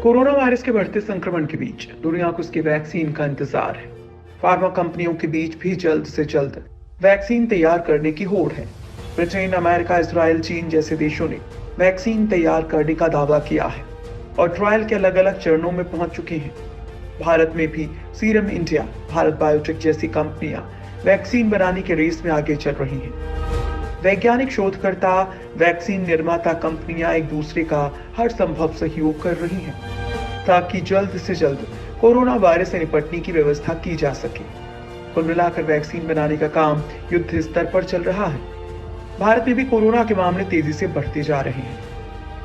Corona virus के बढ़ते संक्रमण के बीच दुनिया को उसकी वैक्सीन का इंतजार है। फार्मा कंपनियों के बीच भी जल्द से जल्द वैक्सीन तैयार करने की होड़ है। ब्रिटेन, अमेरिका, इजराइल, चीन जैसे देशों ने वैक्सीन तैयार करने का दावा किया है और ट्रायल के अलग अलग चरणों में पहुंच चुके हैं। भारत में भी सीरम इंडिया, भारत बायोटेक जैसी कंपनियां वैक्सीन बनाने के रेस में आगे चल रही हैं। वैज्ञानिक, शोधकर्ता, वैक्सीन निर्माता कंपनियां एक दूसरे का हर संभव सहयोग कर रही हैं ताकि जल्द से जल्द कोरोना वायरस से निपटने की व्यवस्था की जा सके। कुल मिलाकर वैक्सीन बनाने का काम युद्ध स्तर पर चल रहा है। भारत में भी कोरोना के मामले तेजी से बढ़ते जा रहे हैं।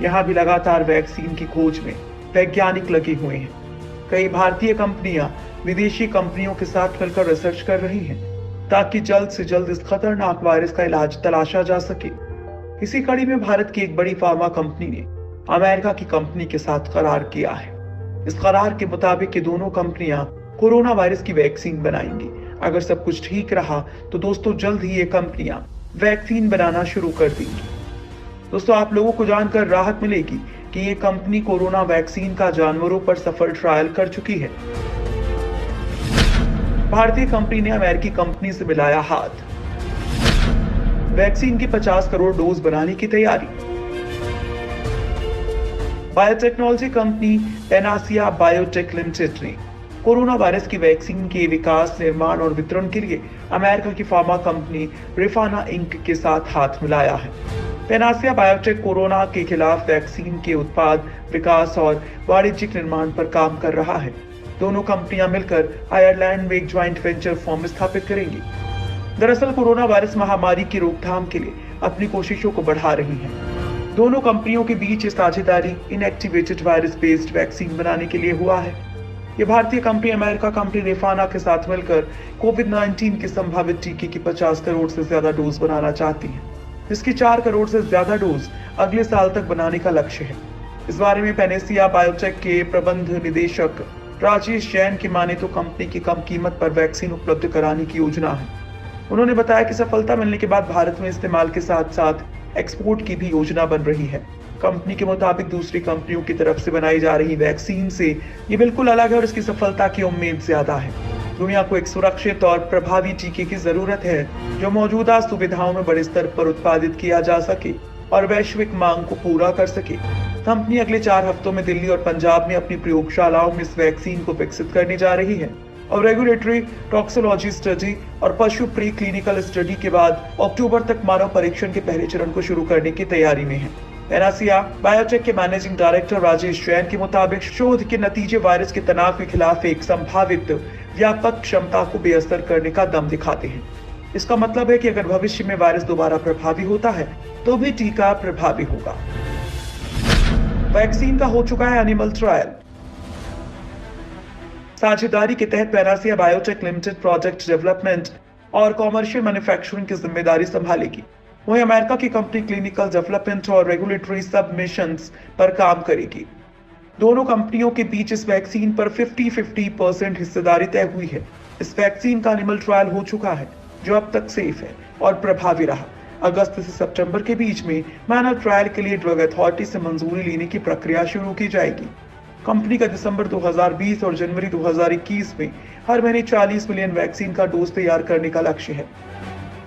यहाँ भी लगातार वैक्सीन की खोज में वैज्ञानिक लगे हुए हैं। कई भारतीय कंपनियां विदेशी कंपनियों के साथ मिलकर रिसर्च कर रही हैं ताकि जल्द से जल्द इस खतरनाक वायरस का इलाज तलाशा जा सके। इसी कड़ी में भारत की एक बड़ी फार्मा कंपनी ने अमेरिका की कंपनी के साथ करार किया है। इस करार के मुताबिक ये दोनों कंपनियां कोरोना वायरस की वैक्सीन बनाएंगी। अगर सब कुछ ठीक रहा तो दोस्तों जल्द ही ये कंपनियां वैक्सीन बनाना शुरू कर देंगी। दोस्तों, आप लोगों को जानकर राहत मिलेगी कि ये कंपनी कोरोना वैक्सीन का जानवरों पर सफल ट्रायल कर चुकी है। भारतीय कंपनी ने अमेरिकी कंपनी से मिलाया हाथ। वैक्सीन की 50 करोड़ डोज बनाने की तैयारी। Biotechnology company Panacea biotech limited ने कोरोना वायरस की वैक्सीन के विकास, निर्माण और वितरण के लिए अमेरिका की फार्मा कंपनी रिफाना इंक के साथ हाथ मिलाया है। पैनासिया बायोटेक कोरोना के खिलाफ वैक्सीन के उत्पाद, विकास और वाणिज्यिक निर्माण पर काम कर रहा है। दोनों कंपनियां मिलकर आयरलैंड में एक ज्वाइंट वेंचर फर्म स्थापित करेंगी। दरअसल कोरोना वायरस महामारी की रोकथाम के लिए अपनी कोशिशों को बढ़ा रही हैं। दोनों कंपनियों के बीच ये साझेदारी इनएक्टिवेटेड वायरस बेस्ड वैक्सीन बनाने के लिए हुआ है। ये भारतीय कंपनी अमेरिका कंपनी रेफाना के साथ मिलकर कोविड-19 के संभावित टीके की 50 करोड़ से ज्यादा डोज बनाना चाहती है, जिसकी 4 करोड़ से ज्यादा डोज अगले साल तक बनाने का लक्ष्य है। इस बारे में पैनेसिया बायोटेक के प्रबंध निदेशक राजेश जैन की माने तो कंपनी की कम कीमत पर वैक्सीन उपलब्ध कराने की योजना है। उन्होंने बताया कि सफलता मिलने के बाद भारत में इस्तेमाल के साथ साथ एक्सपोर्ट की भी योजना बन रही है। कंपनी के मुताबिक दूसरी कंपनियों की तरफ से बनाई जा रही वैक्सीन से ये बिल्कुल अलग है और इसकी सफलता की उम्मीद ज्यादा है। दुनिया को एक सुरक्षित और प्रभावी टीके की जरूरत है जो मौजूदा सुविधाओं में बड़े स्तर पर उत्पादित किया जा सके और वैश्विक मांग को पूरा कर सके। कंपनी अगले 4 हफ्तों में दिल्ली और पंजाब में अपनी प्रयोगशालाओं में इस वैक्सीन को विकसित करने जा रही है और रेगुलेटरी, टॉक्सिकोलॉजी स्टडी और पशु प्री क्लिनिकल स्टडी के बाद अक्टूबर तक मानव परीक्षण के पहले चरण को शुरू करने की तैयारी में है। पैनासिया बायोटेक के मैनेजिंग डायरेक्टर राजेश जैन के मुताबिक शोध के नतीजे वायरस के तनाव के खिलाफ एक संभावित व्यापक क्षमता को बेअसर करने का दम दिखाते हैं। इसका मतलब है कि अगर भविष्य में वायरस दोबारा प्रभावी होता है तो भी टीका प्रभावी होगा। वैक्सीन का हो चुका है एनिमल ट्रायल। साझेदारी के तहत Panacea biotech limited product development और कॉमर्शियल मैन्युफैक्चरिंग की जिम्मेदारी संभालेगी। वहीं अमेरिका की कंपनी क्लिनिकल डेवलपमेंट और रेगुलेटरी सबमिशंस पर काम करेगी। दोनों कंपनियों के बीच इस वैक्सीन पर 50-50% हिस्सेदारी तय हुई है। इस वैक्सीन का एनिमल ट्रायल हो चुका है जो अब तक सेफ है और प्रभावी रहा। अगस्त से सितंबर के बीच में मानव ट्रायल के लिए ड्रग अथॉरिटी से मंजूरी लेने की प्रक्रिया शुरू की जाएगी। कंपनी का दिसंबर 2020 और जनवरी 2021 में हर महीने 40 मिलियन वैक्सीन का डोज तैयार करने का लक्ष्य है।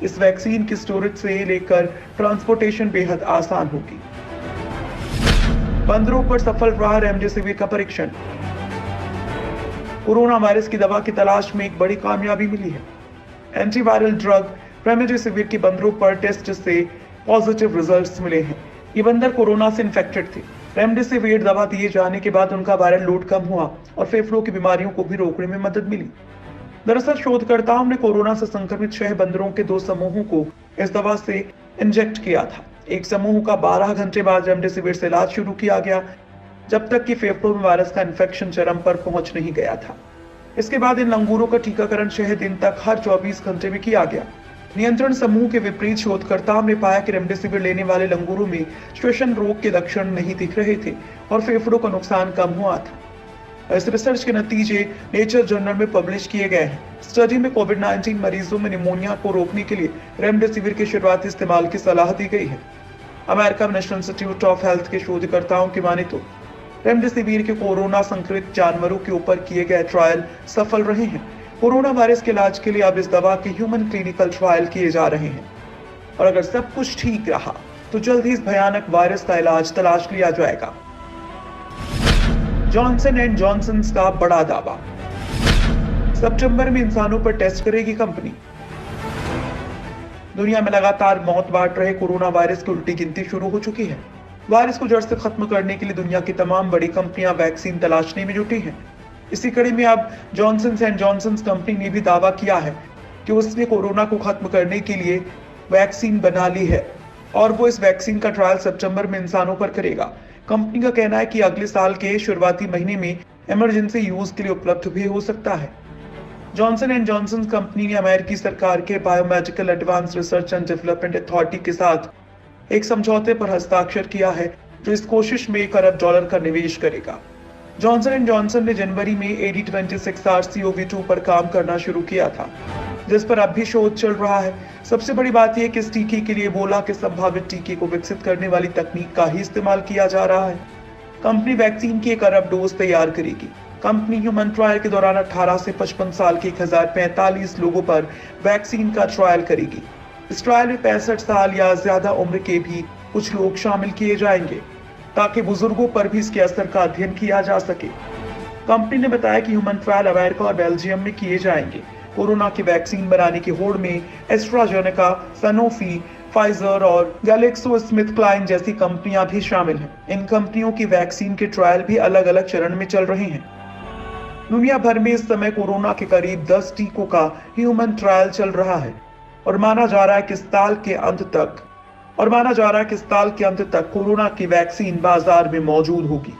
इस वैक्सीन की स्टोरेज से लेकर ट्रांसपोर्टेशन बेहद आसान होगी। बंदरों पर सफल रहा रेमडेसिविर का परीक्षण। कोरोना वायरस की दवा की तलाश में एक बड़ी कामयाबी मिली है। एंटीवायरल ड्रग रेमडेसिविर के बंदरों पर टेस्ट से पॉजिटिव रिजल्ट्स मिले हैं। ये बंदर कोरोना से इन्फेक्टेड थे। रेमडेसिविर दवा दिए जाने के बाद उनका वायरल लोड कम हुआ और फेफड़ों की बीमारियों को भी रोकने में मदद मिली। दरअसल शोधकर्ताओं ने कोरोना से संक्रमित 6 बंदरों के 2 समूहों को इस दवा से इंजेक्ट किया था। एक समूह का 12 घंटे बाद रेमडेसिविर से इलाज शुरू किया गया जब तक कि फेफड़ों में वायरस का इन्फेक्शन चरम पर पहुंच नहीं गया था। इसके बाद इन लंगूरों का टीकाकरण 6 दिन तक हर 24 घंटे में किया गया। नियंत्रण समूह के विपरीत शोधकर्ताओं ने पाया कि रेमडेसिविर लेने वाले लंगूरों में श्वसन रोग के लक्षण नहीं दिख रहे थे और फेफड़ों का नुकसान कम हुआ था। इस रिसर्च के नतीजे नेचर जर्नल में पब्लिश किए गए हैं। स्टडी में कोविड-19 मरीजों में निमोनिया को रोकने के लिए रेमडेसिविर के शुरुआती इस्तेमाल की सलाह दी गई है। अमेरिका में नेशनल इंस्टीट्यूट ऑफ हेल्थ के शोधकर्ताओं की माने तो रेमडेसिविर के कोरोना संक्रमित जानवरों के ऊपर किए गए ट्रायल सफल रहे हैं। कोरोना वायरस के इलाज के लिए अब इस दवा के ह्यूमन क्लिनिकल ट्रायल किए जा रहे हैं और अगर सब कुछ ठीक रहा तो जल्द ही इस भयानक वायरस का इलाज तलाश लिया जाएगा। जॉनसन एंड जॉनसन का बड़ा दावा, सितंबर में इंसानों पर टेस्ट करेगी कंपनी। दुनिया में लगातार मौत बांट रहे कोरोना वायरस की उल्टी गिनती शुरू हो चुकी है। वायरस को जड़ से खत्म करने के लिए दुनिया की तमाम बड़ी कंपनियां वैक्सीन तलाशने में जुटी हैं। इसी कड़ी में अब जॉनसन एंड जॉनसन कंपनी ने भी दावा किया है कि उसने कोरोना को खत्म करने के लिए वैक्सीन बना ली है और वो इस वैक्सीन का ट्रायल सितंबर में इंसानों पर करेगा। कंपनी का कहना है कि अगले साल के शुरुआती महीने में इमरजेंसी यूज के लिए उपलब्ध भी हो सकता है। जॉनसन एंड जॉनसन कंपनी ने अमेरिकी सरकार के biomedical advance research and development authority के साथ एक समझौते पर हस्ताक्षर किया है जो इस कोशिश में $1 अरब का निवेश करेगा। जॉनसन एंड जॉनसन ने जनवरी में AD26R-CoV-2 पर काम करना शुरू किया था, जिस पर अब भी शोध चल रहा है। सबसे बड़ी बात यह कि इस टीके के लिए इबोला के संभावित टीके को विकसित करने वाली तकनीक का ही इस्तेमाल किया जा रहा है। कंपनी वैक्सीन की 1 अरब डोज तैयार करेगी। कंपनी ह्यूमन ट्रायल के दौरान 18 से 55 साल के 1045 लोगों पर वैक्सीन का ट्रायल करेगी। इस ट्रायल में 65 साल या ज्यादा उम्र के भी कुछ लोग शामिल किए जाएंगे ताकि बुजुर्गों पर भी इसके असर का अध्ययन किया जा सके। कंपनी ने बताया कि ह्यूमन ट्रायल अमेरिका और बेल्जियम में किए जाएंगे। कोरोना की वैक्सीन बनाने की होड़ में एस्ट्राजेनेका, सनोफी, फाइजर और GlaxoSmithKline जैसी कंपनियां भी शामिल हैं। इन कंपनियों की वैक्सीन के ट्रायल भी अलग अलग चरण में चल रहे हैं। दुनिया भर में इस समय कोरोना के करीब 10 टीकों का ह्यूमन ट्रायल चल रहा है और माना जा रहा है कि इस साल के अंत तक कोरोना की वैक्सीन बाजार में मौजूद होगी।